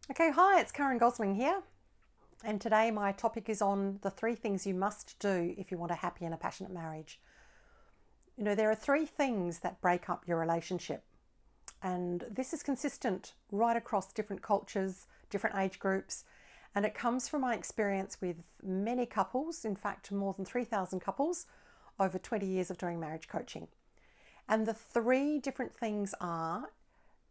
Okay, hi, it's Karen Gosling here, and today my topic is on the three things you must do if you want a happy and a passionate marriage. You know, there are three things that break up your relationship, and this is consistent right across different cultures, different age groups, and it comes from my experience with many couples, in fact, more than 3,000 couples over 20 years of doing marriage coaching. And the three different things are,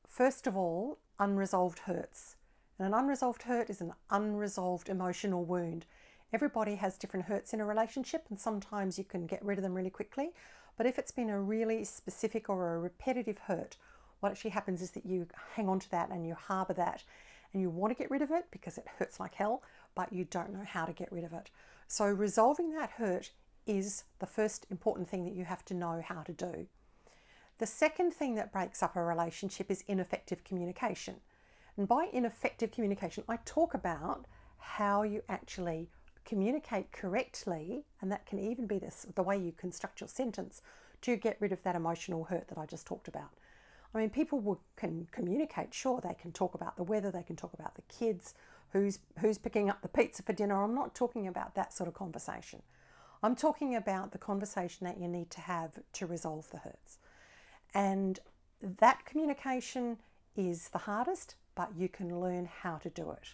first of all, unresolved hurts. And an unresolved hurt is an unresolved emotional wound. Everybody has different hurts in a relationship, and sometimes you can get rid of them really quickly. But if it's been a really specific or a repetitive hurt, what actually happens is that you hang on to that and you harbour that and you want to get rid of it because it hurts like hell, but you don't know how to get rid of it. So, resolving that hurt is the first important thing that you have to know how to do. The second thing that breaks up a relationship is ineffective communication. And by ineffective communication, I talk about how you actually communicate correctly, and that can even be the way you construct your sentence to get rid of that emotional hurt that I just talked about. I mean, can communicate, sure, they can talk about the weather, they can talk about the kids, who's picking up the pizza for dinner. I'm not talking about that sort of conversation. I'm talking about the conversation that you need to have to resolve the hurts. And that communication is the hardest, but you can learn how to do it.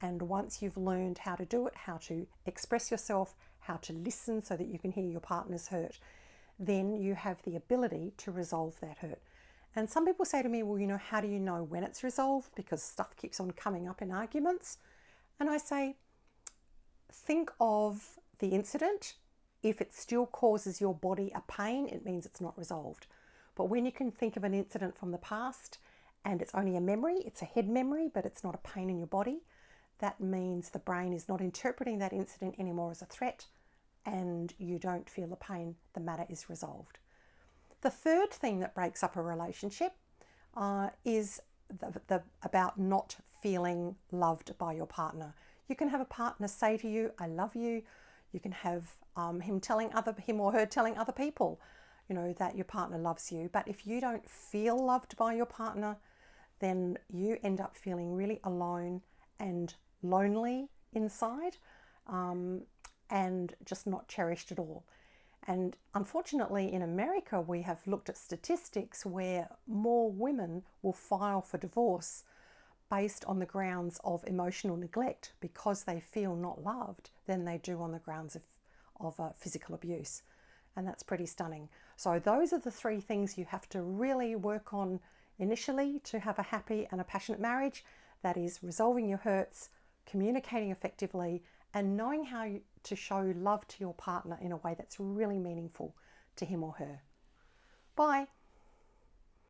And once you've learned how to do it, how to express yourself, how to listen so that you can hear your partner's hurt, then you have the ability to resolve that hurt. And some people say to me, well, how do you know when it's resolved? Because stuff keeps on coming up in arguments. And I say, think of the incident. If it still causes your body a pain, it means it's not resolved. But when you can think of an incident from the past and it's only a memory, it's a head memory, but it's not a pain in your body, that means the brain is not interpreting that incident anymore as a threat and you don't feel the pain, the matter is resolved. The third thing that breaks up a relationship is about not feeling loved by your partner. You can have a partner say to you, I love you. You can have him or her telling other people, that your partner loves you. But if you don't feel loved by your partner, then you end up feeling really alone and lonely inside, and just not cherished at all. And unfortunately, in America, we have looked at statistics where more women will file for divorce based on the grounds of emotional neglect because they feel not loved than they do on the grounds of physical abuse. And that's pretty stunning. So those are the three things you have to really work on initially to have a happy and a passionate marriage. That is resolving your hurts, communicating effectively, and knowing how to show love to your partner in a way that's really meaningful to him or her. Bye.